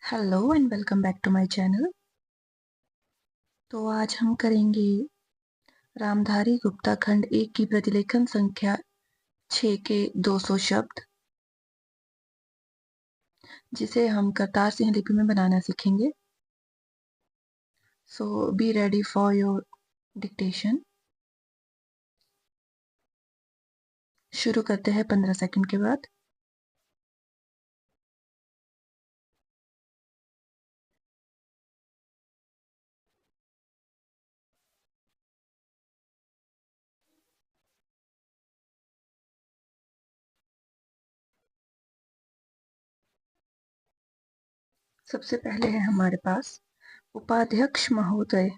Hello and welcome back to my channel. तो आज हम करेंगे रामधारी गुप्ता खंड 1 की प्रतिलेखन संख्या 6 के 200 शब्द, जिसे हम करतार सिंह लिपि में बनाना सीखेंगे। So be ready for your dictation. शुरू करते हैं 15 सेकंड के बाद। सबसे पहले है हमारे पास उपाध्यक्ष महोदय।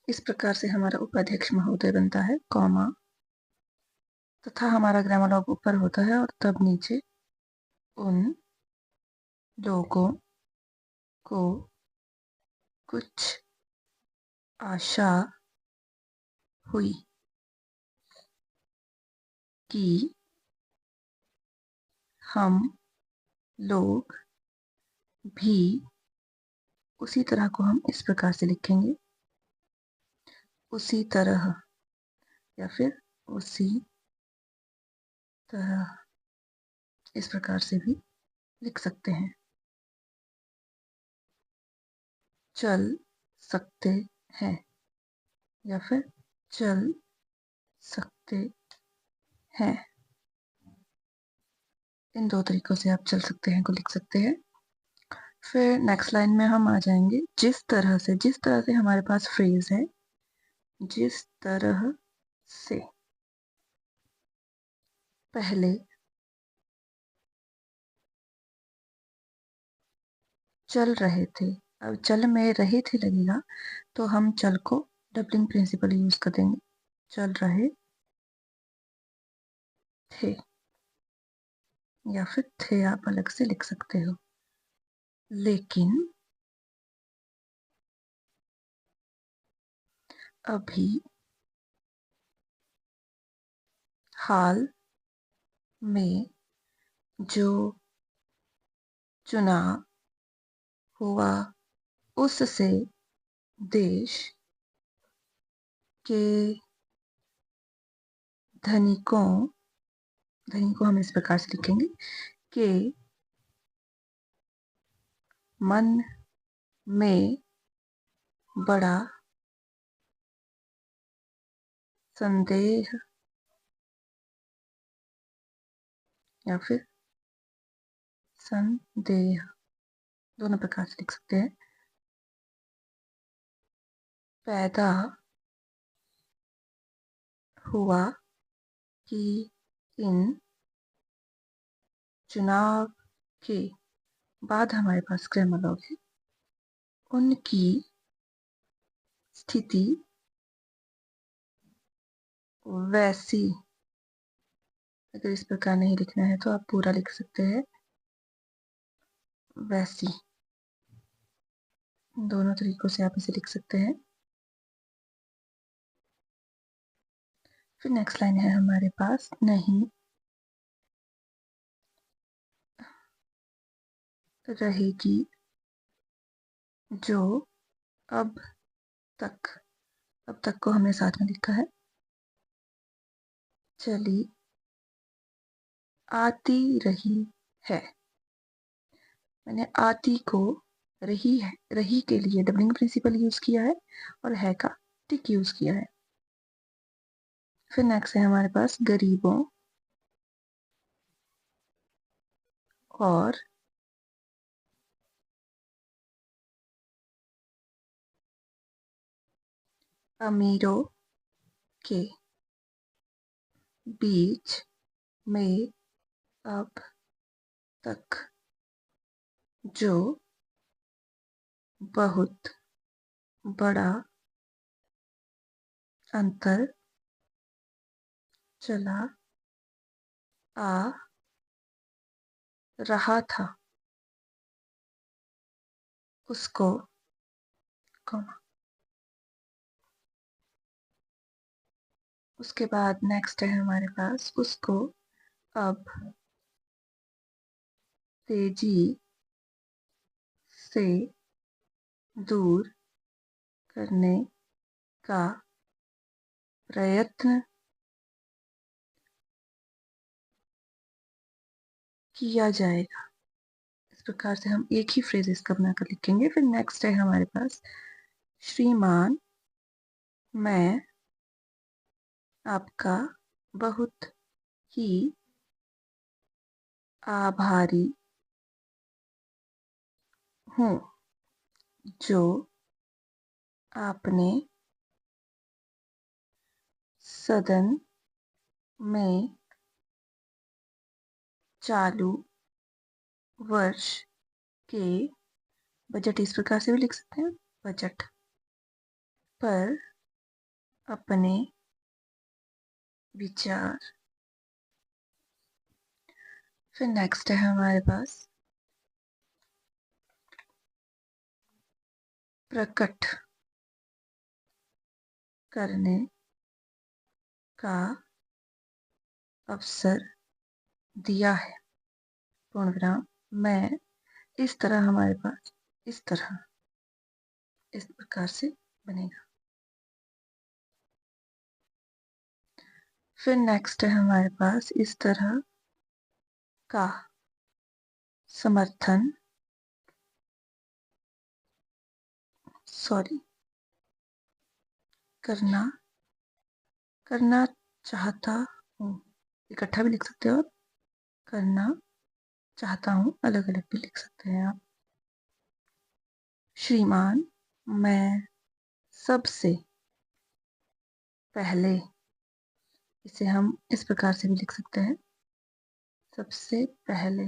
इस प्रकार से हमारा उपाध्यक्ष महोदय बनता है, कॉमा, तथा हमारा ग्रामर लॉग ऊपर होता है और तब नीचे उन लोगों को कुछ आशा हुई कि हम लोग भी, उसी तरह को हम इस प्रकार से लिखेंगे, उसी तरह या फिर उसी तरह, इस प्रकार से भी लिख सकते हैं। चल सकते हैं या फिर चल सकते हैं, इन दो तरीकों से आप चल सकते हैं को लिख सकते हैं। फिर नेक्स्ट लाइन में हम आ जाएंगे जिस तरह से हमारे पास फ्रेज है, जिस तरह से पहले चल रहे थे। अब चल में रहे थे लगेगा तो हम चल को डबलिंग प्रिंसिपल यूज कर देंगे, चल रहे थे, या फिर थे आप अलग से लिख सकते हो। लेकिन अभी हाल में जो चुनाव हुआ उससे देश के धनिकों, धनी को हम इस प्रकार से लिखेंगे, के मन में बड़ा संदेह या फिर संदेह, दोनों प्रकार से लिख सकते हैं, पैदा हुआ कि इन चुनाव के बाद हमारे पास ग्रामर लॉग है, उनकी स्थिति वैसी, अगर इस प्रकार नहीं लिखना है तो आप पूरा लिख सकते हैं, वैसी, दोनों तरीकों से आप इसे लिख सकते हैं। फिर नेक्स्ट लाइन है हमारे पास, नहीं रहेगी जो अब तक, अब तक को हमने साथ में लिखा है, चली आती रही है। मैंने आती को रही है, रही के लिए डबलिंग प्रिंसिपल यूज किया है और है का टिक यूज किया है। फिर नेक्स्ट है हमारे पास गरीबों और अमीरों के बीच में अब तक जो बहुत बड़ा अंतर चला आ रहा था उसको, कॉमा, उसके बाद नेक्स्ट है हमारे पास, उसको अब तेजी से दूर करने का प्रयत्न किया जाएगा। इस प्रकार से हम एक ही फ्रेज इसका बनाकर लिखेंगे। फिर नेक्स्ट है हमारे पास, श्रीमान मैं आपका बहुत ही आभारी हूँ जो आपने सदन में चालू वर्ष के बजट, इस प्रकार से भी लिख सकते हैं, बजट पर अपने विचार। फिर नेक्स्ट है हमारे पास, प्रकट करने का अवसर दिया है, पूर्ण विराम। मैं इस तरह, हमारे पास इस तरह, इस प्रकार से बनेगा। फिर नेक्स्ट है हमारे पास, इस तरह का समर्थन, सॉरी, करना करना चाहता हूँ, इकट्ठा भी लिख सकते हो, और करना चाहता हूँ अलग अलग भी लिख सकते हैं आप। श्रीमान मैं सबसे पहले, इसे हम इस प्रकार से भी लिख सकते हैं, सबसे पहले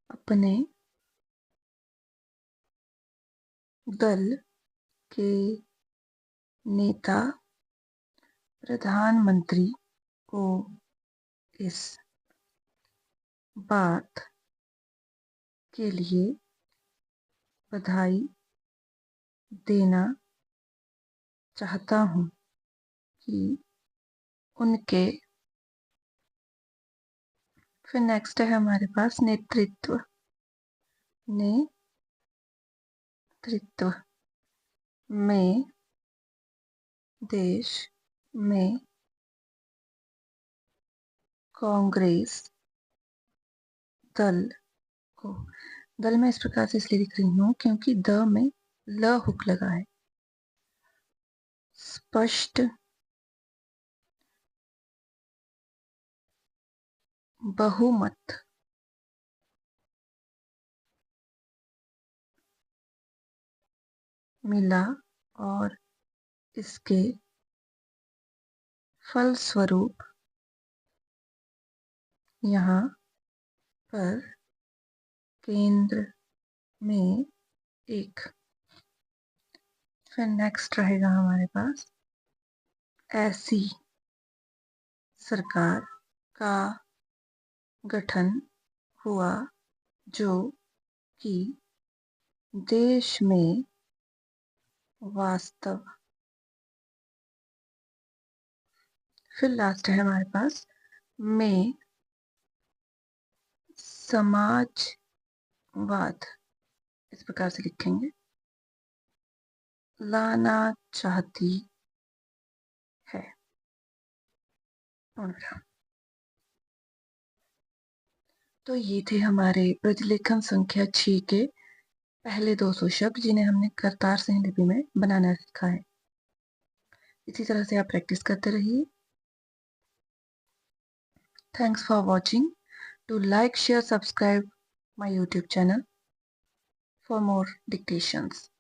अपने दल के नेता प्रधानमंत्री को इस बात के लिए बधाई देना चाहता हूँ कि उनके, फिर नेक्स्ट है हमारे पास, नेतृत्व में देश में कांग्रेस दल को, दल में इस प्रकार से इसलिए लिख रही हूँ क्योंकि द में ल हुक लगा है, स्पष्ट बहुमत मिला और इसके फलस्वरूप यहाँ पर केंद्र में एक, फिर नेक्स्ट रहेगा हमारे पास, ऐसी सरकार का गठन हुआ जो कि देश में वास्तव, फिर लास्ट है हमारे पास, में समाजवाद, इस प्रकार से लिखेंगे, लाना चाहती है। तो ये थे हमारे प्रतिलेखन संख्या 6 के पहले 200 शब्द, जिन्हें हमने करतार सिंह लिपि में बनाना सीखा है। इसी तरह से आप प्रैक्टिस करते रहिए। Thanks for watching. Do like, share, subscribe my YouTube channel for more dictations.